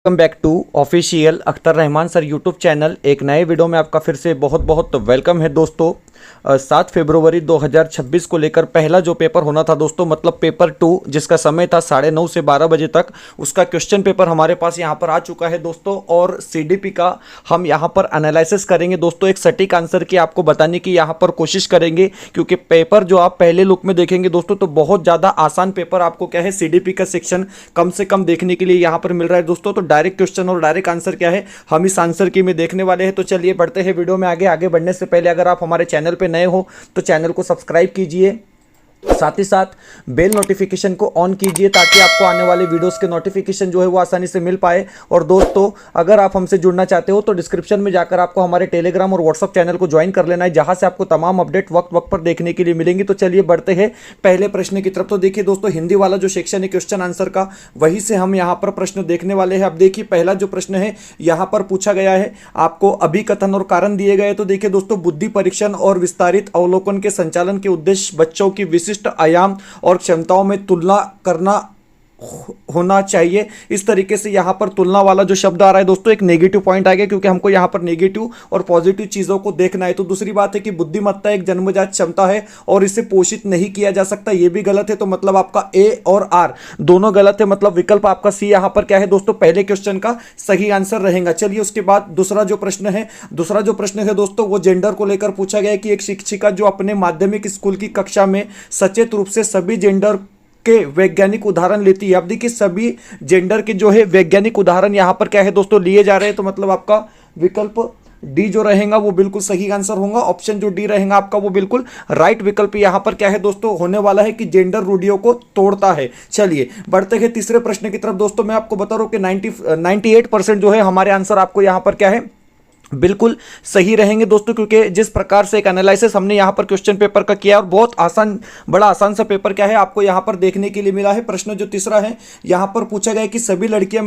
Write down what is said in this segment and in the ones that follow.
Welcome back to official Akhtar Rahman sir YouTube channel. एक नए video में आपका फिर से बहुत बहुत वेलकम है दोस्तों। 7 फरवरी 2026 को लेकर पहला जो पेपर होना था दोस्तों, मतलब पेपर 2, जिसका समय था 9:30 से 12 बजे तक, उसका क्वेश्चन पेपर हमारे पास यहाँ पर आ चुका है दोस्तों। और सीडीपी का हम यहाँ पर एनालिसिस करेंगे दोस्तों, एक सटीक आंसर की आपको बताने की यहाँ पर कोशिश करेंगे, क्योंकि पेपर जो आप पहले लुक में देखेंगे दोस्तों तो बहुत ज़्यादा आसान पेपर आपको क्या है सीडीपी का सेक्शन कम से कम देखने के लिए यहाँ पर मिल रहा है दोस्तों। तो डायरेक्ट क्वेश्चन और डायरेक्ट आंसर क्या है हम इस आंसर की में देखने वाले हैं। तो चलिए बढ़ते हैं वीडियो में आगे बढ़ने से पहले अगर आप हमारे चैनल पे नए हो तो चैनल को सब्सक्राइब कीजिए, साथ ही साथ बेल नोटिफिकेशन को ऑन कीजिए ताकि आपको आने वाले वीडियोस के नोटिफिकेशन जो है वो आसानी से मिल पाए। और दोस्तों अगर आप हमसे जुड़ना चाहते हो तो डिस्क्रिप्शन में जाकर आपको हमारे टेलीग्राम और व्हाट्सअप चैनल को ज्वाइन कर लेना है, जहां से आपको तमाम अपडेट वक्त पर देखने के लिए मिलेंगी। तो चलिए बढ़ते हैं पहले प्रश्न की तरफ। तो देखिए दोस्तों, हिंदी वाला जो सेक्शन है क्वेश्चन आंसर का, वहीं से हम यहाँ पर प्रश्न देखने वाले हैं। अब देखिए पहला जो प्रश्न है यहाँ पर पूछा गया है, आपको अभिकथन और कारण दिए गए। तो देखिए दोस्तों, बुद्धि परीक्षण और विस्तारित अवलोकन के संचालन के उद्देश्य बच्चों की विशिष्ट आयाम और क्षमताओं में तुलना करना होना चाहिए। इस तरीके से यहां पर तुलना वाला जो शब्द आ रहा है दोस्तों, एक नेगेटिव पॉइंट आ गया, क्योंकि हमको यहां पर नेगेटिव और पॉजिटिव चीजों को देखना है। तो दूसरी बात है कि बुद्धिमत्ता एक जन्मजात क्षमता है और इसे पोषित नहीं किया जा सकता, यह भी गलत है। तो मतलब आपका ए और आर दोनों गलत है, मतलब विकल्प आपका सी यहां पर क्या है दोस्तों, पहले क्वेश्चन का सही आंसर रहेगा। चलिए उसके बाद दूसरा जो प्रश्न है दोस्तों, वो जेंडर को लेकर पूछा गया है कि एक शिक्षिका जो अपने माध्यमिक स्कूल की कक्षा में सचेत रूप से सभी जेंडर के वैज्ञानिक उदाहरण लेती है। अब देखिए सभी जेंडर के जो है वैज्ञानिक उदाहरण यहाँ पर क्या है दोस्तों लिए जा रहे हैं। तो मतलब आपका विकल्प डी जो रहेगा वो बिल्कुल सही आंसर होगा। ऑप्शन जो डी रहेगा आपका वो बिल्कुल राइट विकल्प यहाँ पर क्या है दोस्तों होने वाला है कि जेंडर रूढ़ियों को तोड़ता है। चलिए बढ़ते हैं तीसरे प्रश्न की तरफ। दोस्तों मैं आपको बता रहा हूँ कि 98% जो है हमारे आंसर आपको यहाँ पर क्या है बिल्कुल सही रहेंगे दोस्तों, क्योंकि जिस प्रकार से एक एनालिसिस हमने यहां पर क्वेश्चन पेपर का किया और बहुत आसान, बड़ा आसान सा पेपर क्या है आपको यहां पर देखने के लिए मिला है। प्रश्न जो तीसरा है यहां पर पूछा गया है कि सभी लड़कियां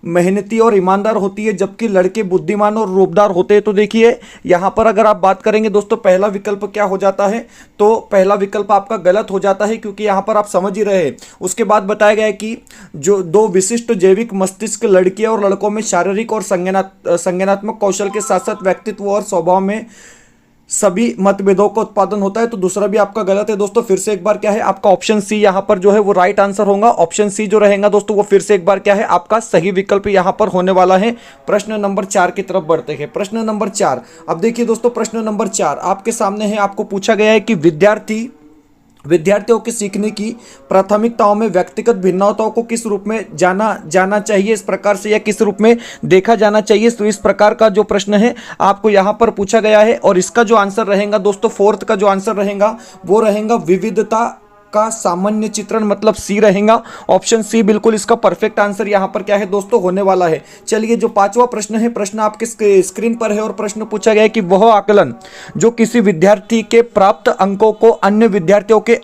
मेहनती और ईमानदार होती है जबकि लड़के बुद्धिमान और रूपदार होते हैं। तो देखिए यहां पर अगर आप बात करेंगे दोस्तों, पहला विकल्प क्या हो जाता है, तो पहला विकल्प आपका गलत हो जाता है, क्योंकि यहां पर आप समझ ही रहे हैं। उसके बाद बताया गया है कि जो दो विशिष्ट जैविक मस्तिष्क लड़कियों और लड़कों में शारीरिक और संज्ञानात्मक कौशल के साथ साथ व्यक्तित्व और स्वभाव में सभी मतभेदों का उत्पादन होता है। तो दूसरा भी आपका गलत है दोस्तों। फिर से एक बार क्या है आपका ऑप्शन सी यहां पर जो है वो राइट आंसर होगा। ऑप्शन सी जो रहेगा दोस्तों वो फिर से एक बार क्या है आपका सही विकल्प यहां पर होने वाला है। प्रश्न नंबर 4 की तरफ बढ़ते हैं। प्रश्न नंबर 4, अब देखिए दोस्तों प्रश्न नंबर 4 आपके सामने है। आपको पूछा गया है कि विद्यार्थियों के सीखने की प्राथमिकताओं में व्यक्तिगत भिन्नताओं को किस रूप में जाना चाहिए, इस प्रकार से या किस रूप में देखा जाना चाहिए। तो इस प्रकार का जो प्रश्न है आपको यहां पर पूछा गया है, और इसका जो आंसर रहेगा दोस्तों, फोर्थ का जो आंसर रहेगा वो रहेगा विविधता का सामान्य चित्रण, मतलब सी रहेगा। ऑप्शन सी बिल्कुल इसका परफेक्ट आंसर यहां पर क्या है दोस्तों होने वाला है। चलिए जो 5वां प्रश्न है, प्रश्न आपके स्क्रीन पर है और प्रश्न पूछा गया है कि वह आकलन जो किसी विद्यार्थी के प्राप्त अंकों को अन्य विद्यार्थियों के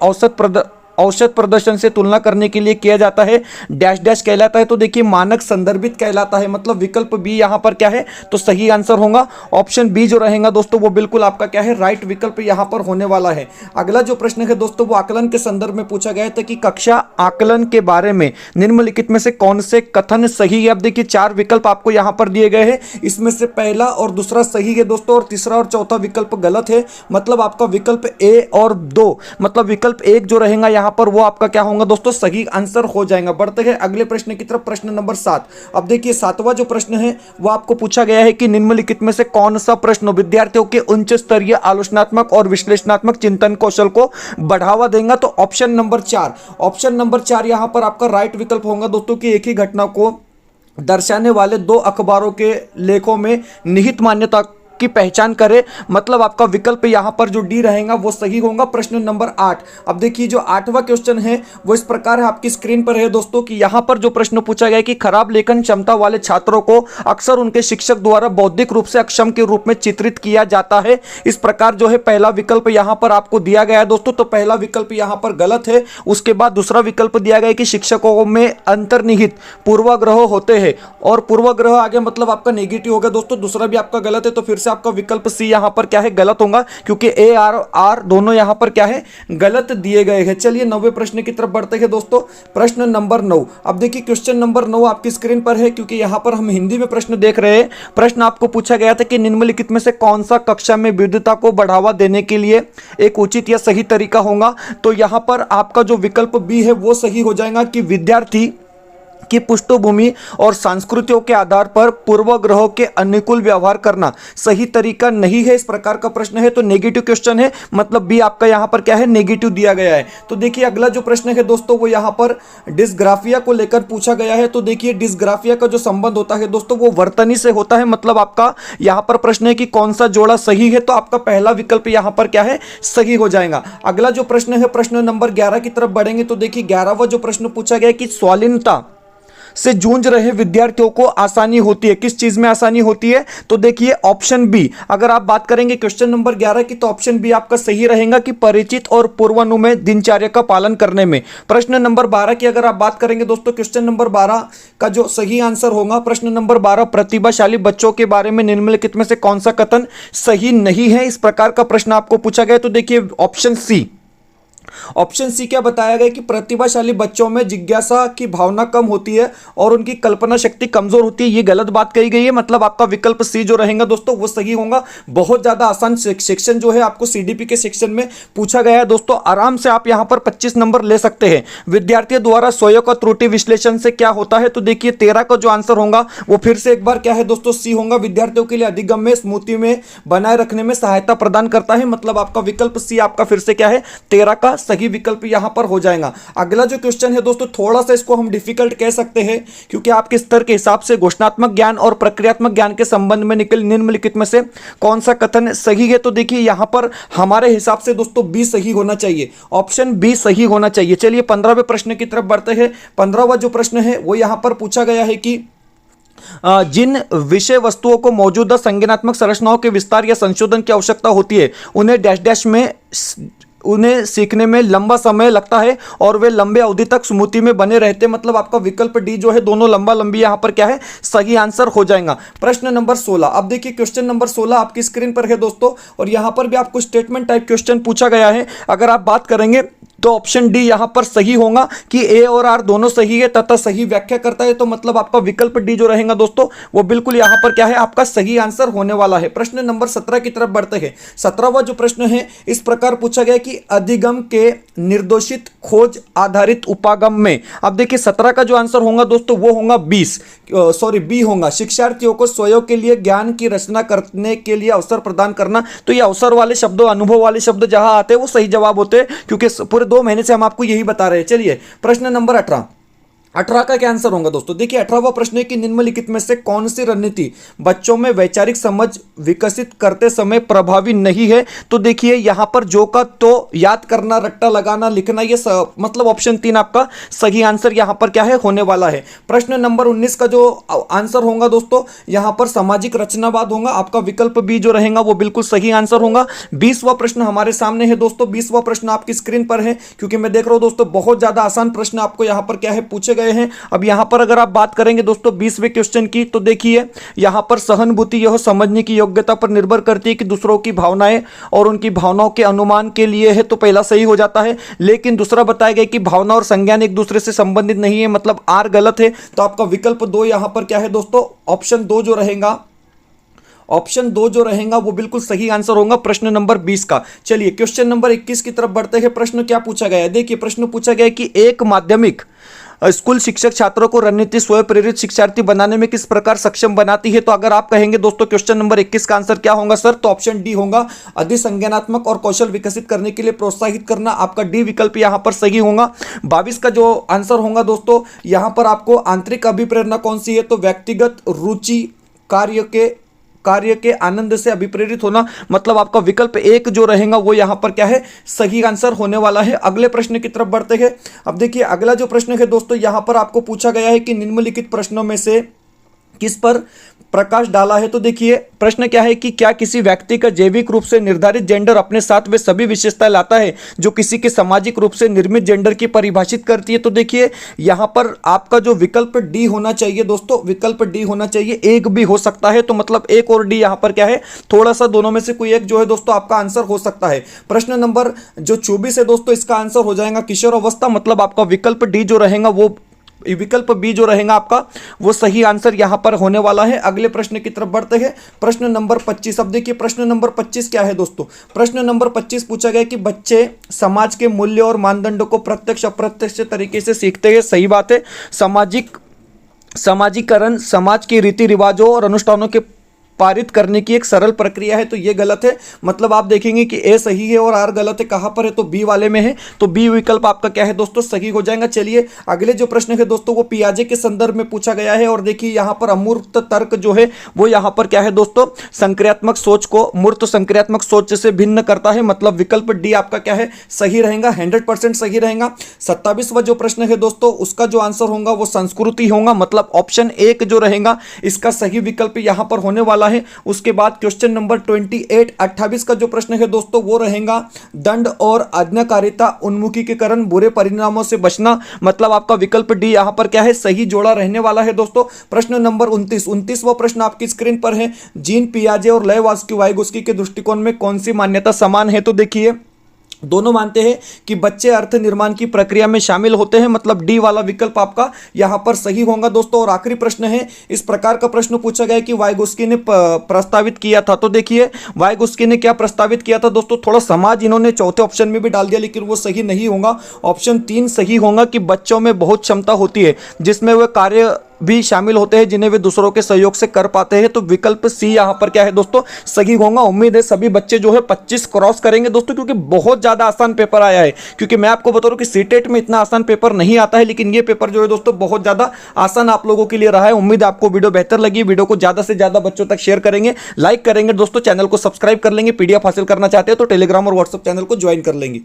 औसत प्रदर्शन से तुलना करने के लिए किया जाता है, डैश डैश कहलाता है। तो देखिए मानक संदर्भित कहलाता है, मतलब विकल्प बी यहां पर क्या है तो सही आंसर होगा। ऑप्शन बी जो रहेगा दोस्तों वो बिल्कुल आपका क्या है राइट विकल्प यहां पर होने वाला है। अगला जो प्रश्न है दोस्तों वो आकलन के संदर्भ में पूछा गया था कि कक्षा आकलन के बारे में निम्नलिखित में से कौन से कथन सही है। अब देखिए 4 विकल्प आपको यहां पर दिए गए हैं, इसमें से पहला और दूसरा सही है दोस्तों, और तीसरा और चौथा विकल्प गलत है। मतलब आपका विकल्प ए और 2, मतलब विकल्प 1 जो रहेगा यहां पर वो आपका क्या होगा दोस्तों सही आंसर हो जाएगा। बढ़ते हैं अगले प्रश्न की तरफ। प्रश्न नंबर 7, अब देखिए 7वां जो प्रश्न है वो आपको पूछा गया है कि निम्नलिखित में से कौन सा प्रश्न विद्यार्थियों के उच्च स्तरीय आलोचनात्मक और विश्लेषणात्मक चिंतन कौशल को बढ़ावा देगा। तो ऑप्शन नंबर 4 यहां पर आपका राइट विकल्प होगा दोस्तों कि एक ही घटना को दर्शाने वाले 2 अखबारों के लेखों में निहित मान्यता की पहचान करें, मतलब आपका विकल्प यहां पर जो डी रहेगा वो सही होगा। प्रश्न नंबर 8, अब देखिए जो 8वां क्वेश्चन है वो इस प्रकार है, आपकी स्क्रीन पर है दोस्तों कि यहां पर जो प्रश्न पूछा गया है कि खराब लेखन क्षमता वाले छात्रों को अक्सर उनके शिक्षक द्वारा बौद्धिक रूप से अक्षम के रूप में चित्रित किया जाता है। इस प्रकार जो है पहला विकल्प यहां पर आपको दिया गया है दोस्तों, तो पहला विकल्प यहां पर गलत है। उसके बाद दूसरा विकल्प दिया गया है कि शिक्षकों में अंतर्निहित पूर्वाग्रह होते हैं, और पूर्वाग्रह आगे मतलब आपका नेगेटिव हो गया दोस्तों, दूसरा भी आपका गलत है। तो फिर से से आपका विकल्प सी यहाँ पर क्या है, गलत होगा, क्योंकि ए आर दोनों यहाँ पर क्या है, गलत दिए गए हैं। चलिए 9वें प्रश्न की तरफ बढ़ते हैं दोस्तों। प्रश्न नंबर 9। अब देखिए क्वेश्चन नंबर 9 आपकी स्क्रीन पर है, क्योंकि यहाँ पर हम हिंदी में प्रश्न देख रहे हैं। प्रश्न आपको पूछा गया था कि निम्नलिखित में से कौन सा कक्षा में विविधता को बढ़ावा देने के लिए एक उचित या सही तरीका होगा। तो यहाँ पर आपका जो विकल्प बी है वो सही हो जाएगा कि विद्यार्थी की पृष्ठभूमि और संस्कृतियों के आधार पर पूर्वग्रहों के अनुकूल व्यवहार करना सही तरीका नहीं है। इस प्रकार का प्रश्न है तो नेगेटिव क्वेश्चन है, मतलब बी आपका यहां पर क्या है, नेगेटिव दिया गया है। तो देखिए अगला जो प्रश्न है दोस्तों वो यहां पर डिस्ग्राफिया को लेकर पूछा गया है। तो देखिए डिस्ग्राफिया का जो संबंध होता है दोस्तों वो वर्तनी से होता है, मतलब आपका यहां पर प्रश्न है कि कौन सा जोड़ा सही है, तो आपका पहला विकल्प यहां पर क्या है, सही हो जाएगा। अगला जो प्रश्न है प्रश्न नंबर 11 की तरफ बढ़ेंगे। तो देखिए 11वां जो प्रश्न पूछा गया कि स्वाधीनता से जूझ रहे विद्यार्थियों को आसानी होती है, किस चीज में आसानी होती है। तो देखिए ऑप्शन बी, अगर आप बात करेंगे क्वेश्चन नंबर 11 की, तो ऑप्शन बी आपका सही रहेगा कि परिचित और पूर्वानुमेय दिनचर्या का पालन करने में। प्रश्न नंबर 12 की अगर आप बात करेंगे दोस्तों, क्वेश्चन नंबर 12 का जो सही आंसर होगा, प्रश्न नंबर 12, प्रतिभाशाली बच्चों के बारे में निम्नलिखित में से कौन सा कथन सही नहीं है, इस प्रकार का प्रश्न आपको पूछा गया। तो देखिए ऑप्शन सी क्या बताया गया कि प्रतिभाशाली बच्चों में जिज्ञासा की भावना कम होती है और उनकी कल्पना शक्ति कमजोर होती है, ये गलत बात कही गई है। मतलब आपका विकल्प सी जो रहेगा दोस्तों वो सही होगा। बहुत ज्यादा आसान सेक्शन जो है आपको सीडीपी के सेक्शन में पूछा गया है दोस्तों, आराम से आप यहां पर 25 नंबर ले सकते हैं। विद्यार्थियों द्वारा स्वयं और त्रुटि विश्लेषण से क्या होता है। तो देखिए 13 का जो आंसर होगा वो फिर से एक बार क्या है दोस्तों, सी होगा। विद्यार्थियों के लिए अधिगम्य स्मृति में बनाए रखने में सहायता प्रदान करता है, मतलब आपका विकल्प सी आपका फिर से क्या है, 13 का सही विकल्प यहां पर हो जाएगा। अगला जो क्वेश्चन है दोस्तों थोड़ा सा इसको हम डिफिकल्ट कह सकते हैं, क्योंकि आपके स्तर के हिसाब से घोषणात्मक ज्ञान और प्रक्रियात्मक ज्ञान के संबंध में निम्नलिखित में से कौन सा कथन सही है। तो देखिए यहां पर हमारे हिसाब से दोस्तों बी सही होना चाहिए, ऑप्शन बी सही होना चाहिए। चलिए 15वें प्रश्न की तरफ बढ़ते हैं। 15वां जो प्रश्न है वो यहां पर पूछा गया है कि जिन विषय वस्तुओं को मौजूदा संज्ञानात्मक संरचनाओं के विस्तार या संशोधन की आवश्यकता होती है उन्हें डैश डैश में उन्हें सीखने में लंबा समय लगता है और वे लंबे अवधि तक स्मृति में बने रहते हैं, मतलब आपका विकल्प डी जो है दोनों लंबा लंबी यहां पर क्या है, सही आंसर हो जाएगा। प्रश्न नंबर 16। अब देखिए क्वेश्चन नंबर 16 आपकी स्क्रीन पर है दोस्तों, और यहां पर भी आपको स्टेटमेंट टाइप क्वेश्चन पूछा गया है। अगर आप बात करेंगे तो ऑप्शन डी यहां पर सही होगा कि ए और आर दोनों सही है तथा सही व्याख्या करता है, तो मतलब आपका विकल्प डी जो रहेगा दोस्तों वो बिल्कुल यहां पर क्या है, आपका सही आंसर होने वाला है। प्रश्न नंबर 17 की तरफ बढ़ते हैं। 17वां जो प्रश्न है इस प्रकार पूछा गया कि अधिगम के निर्देशित खोज आधारित उपागम में, अब देखिए 17 का जो आंसर होगा दोस्तों वो होगा बी होगा, शिक्षार्थियों को स्वयं के लिए ज्ञान की रचना करने के लिए अवसर प्रदान करना। तो ये अवसर वाले शब्द, अनुभव वाले शब्द जहां आते हैं वो सही जवाब होते हैं, क्योंकि पूरे 2 महीने से हम आपको यही बता रहे हैं। चलिए प्रश्न नंबर 18 का क्या आंसर होगा दोस्तों। देखिए 18वां प्रश्न है कि निम्नलिखित में से कौन सी रणनीति बच्चों में वैचारिक समझ विकसित करते समय प्रभावी नहीं है। तो देखिए यहां पर जो का तो याद करना, रट्टा लगाना, लिखना, ये मतलब ऑप्शन 3 आपका सही आंसर यहां पर क्या है, होने वाला है। प्रश्न नंबर 19 का जो आंसर होगा दोस्तों यहां पर सामाजिक रचनावाद होगा, आपका विकल्प बी जो रहेगा वो बिल्कुल सही आंसर होगा। 20वां प्रश्न हमारे सामने है दोस्तों, 20वां प्रश्न आपकी स्क्रीन पर है, क्योंकि मैं देख रहा हूं दोस्तों बहुत ज्यादा आसान प्रश्न आपको यहां पर क्या है पूछे गए हैं। अब यहां पर अगर आप बात करेंगे दोस्तों 20वें क्वेश्चन की, तो देखिए यहां पर सहानुभूति यह समझने की योग्यता पर निर्भर करती है कि दूसरों की भावनाएं और उनकी भावनाओं के अनुमान के लिए है, तो पहला सही हो जाता है। लेकिन दूसरा बताया गया कि भावना और संज्ञान एक दूसरे से संबंधित नहीं है, मतलब आर गलत है। तो आपका विकल्प 2 यहां पर क्या है दोस्तों, ऑप्शन 2 जो रहेगा, ऑप्शन 2 जो रहेगा वो बिल्कुल सही आंसर होगा प्रश्न नंबर 20 का। चलिए क्वेश्चन नंबर 21 की तरफ बढ़ते हैं। प्रश्न क्या पूछा गया है, देखिए प्रश्न पूछा गया है कि एक माध्यमिक स्कूल शिक्षक छात्रों को रणनीति स्वयं प्रेरित शिक्षार्थी बनाने में किस प्रकार सक्षम बनाती है। तो अगर आप कहेंगे दोस्तों क्वेश्चन नंबर 21 का आंसर क्या होगा सर, तो ऑप्शन डी होगा, अधिक संज्ञानात्मक और कौशल विकसित करने के लिए प्रोत्साहित करना, आपका डी विकल्प यहां पर सही होगा। 22 का जो आंसर होगा दोस्तों यहां पर आपको आंतरिक अभिप्रेरणा कौन सी है, तो व्यक्तिगत रुचि कार्य के आनंद से अभिप्रेरित होना, मतलब आपका विकल्प 1 जो रहेगा वो यहां पर क्या है, सही आंसर होने वाला है। अगले प्रश्न की तरफ बढ़ते हैं। अब देखिए अगला जो प्रश्न है दोस्तों यहां पर आपको पूछा गया है कि निम्नलिखित प्रश्नों में से किस पर प्रकाश डाला है। तो देखिए प्रश्न क्या है कि क्या किसी व्यक्ति का जैविक रूप से निर्धारित जेंडर अपने साथ वे सभी विशेषताएं लाता है जो किसी के सामाजिक रूप से निर्मित जेंडर की परिभाषित करती है। तो देखिए यहां पर आपका जो विकल्प डी होना चाहिए दोस्तों, विकल्प डी होना चाहिए, एक भी हो सकता है। तो मतलब एक और डी यहां पर क्या है, थोड़ा सा दोनों में से कोई एक जो है दोस्तों आपका आंसर हो सकता है। प्रश्न नंबर जो 24 है दोस्तों, इसका आंसर हो जाएगा किशोर अवस्था, मतलब आपका विकल्प डी जो रहेगा वो, विकल्प बी जो रहेगा आपका वो सही आंसर यहां पर होने वाला है। अगले प्रश्न की तरफ बढ़ते हैं, प्रश्न नंबर 25। अब देखिए प्रश्न नंबर 25 क्या है दोस्तों, प्रश्न नंबर 25 पूछा गया कि बच्चे समाज के मूल्य और मानदंडों को प्रत्यक्ष अप्रत्यक्ष तरीके से सीखते हैं। सही बात है, समाजीकरण समाज के रीति रिवाजों और अनुष्ठानों के पारित करने की एक सरल प्रक्रिया है। तो ये गलत है, मतलब आप देखेंगे कि ए सही है और आर गलत है। कहां पर है, तो बी वाले में है। तो बी विकल्प आपका क्या है दोस्तों, सही हो जाएगा। चलिए अगले जो प्रश्न है दोस्तों वो पियाजे के संदर्भ में पूछा गया है। और देखिए यहां पर अमूर्त तर्क जो है वो यहां पर क्या है दोस्तों, संक्रियात्मक सोच को मूर्त संक्रियात्मक सोच से भिन्न करता है, मतलब विकल्प डी आपका क्या है, सही रहेगा, 100% सही रहेगा। 27वां जो प्रश्न है दोस्तों उसका जो आंसर होगा वो संस्कृति होगा, मतलब ऑप्शन 1 जो रहेगा इसका सही विकल्प यहां पर होने वाला है। उसके बाद क्वेश्चन नंबर 28 का जो प्रश्न है दोस्तों वो रहेगा दंड और आज्ञाकारिता उन्मुखीकरण बुरे परिणामों से बचना, मतलब आपका विकल्प डी यहां पर क्या है, सही जोड़ा रहने वाला है दोस्तों। प्रश्न नंबर 29वां प्रश्न आपकी स्क्रीन पर है, जीन पियाजे और लेव वाइगोस्की के दृष्टिकोण में कौन सी मान्यता समान है। तो देखिए दोनों मानते हैं कि बच्चे अर्थ निर्माण की प्रक्रिया में शामिल होते हैं, मतलब डी वाला विकल्प आपका यहां पर सही होगा दोस्तों। और आखिरी प्रश्न है, इस प्रकार का प्रश्न पूछा गया कि वाइगोस्की ने प्रस्तावित किया था। तो देखिए वाइगोस्की ने क्या प्रस्तावित किया था दोस्तों, थोड़ा समाज इन्होंने चौथे ऑप्शन में भी डाल दिया लेकिन वो सही नहीं होगा। ऑप्शन 3 सही होगा कि बच्चों में बहुत क्षमता होती है जिसमें वे कार्य भी शामिल होते हैं जिन्हें वे दूसरों के सहयोग से कर पाते हैं। तो विकल्प सी यहां पर क्या है दोस्तों, सही होगा। उम्मीद है सभी बच्चे जो है 25 क्रॉस करेंगे दोस्तों, क्योंकि बहुत ज्यादा आसान पेपर आया है। क्योंकि मैं आपको बता रहा हूं कि सीटेट में इतना आसान पेपर नहीं आता है, लेकिन ये पेपर जो है दोस्तों बहुत ज्यादा आसान आप लोगों के लिए रहा है। उम्मीद है आपको वीडियो बेहतर लगी। वीडियो को ज्यादा से ज्यादा बच्चों तक शेयर करेंगे, लाइक करेंगे दोस्तों, चैनल को सब्सक्राइब कर लेंगे। पीडीएफ हासिल करना चाहते हैं तो टेलीग्राम और व्हाट्सएप चैनल को ज्वाइन कर लेंगे।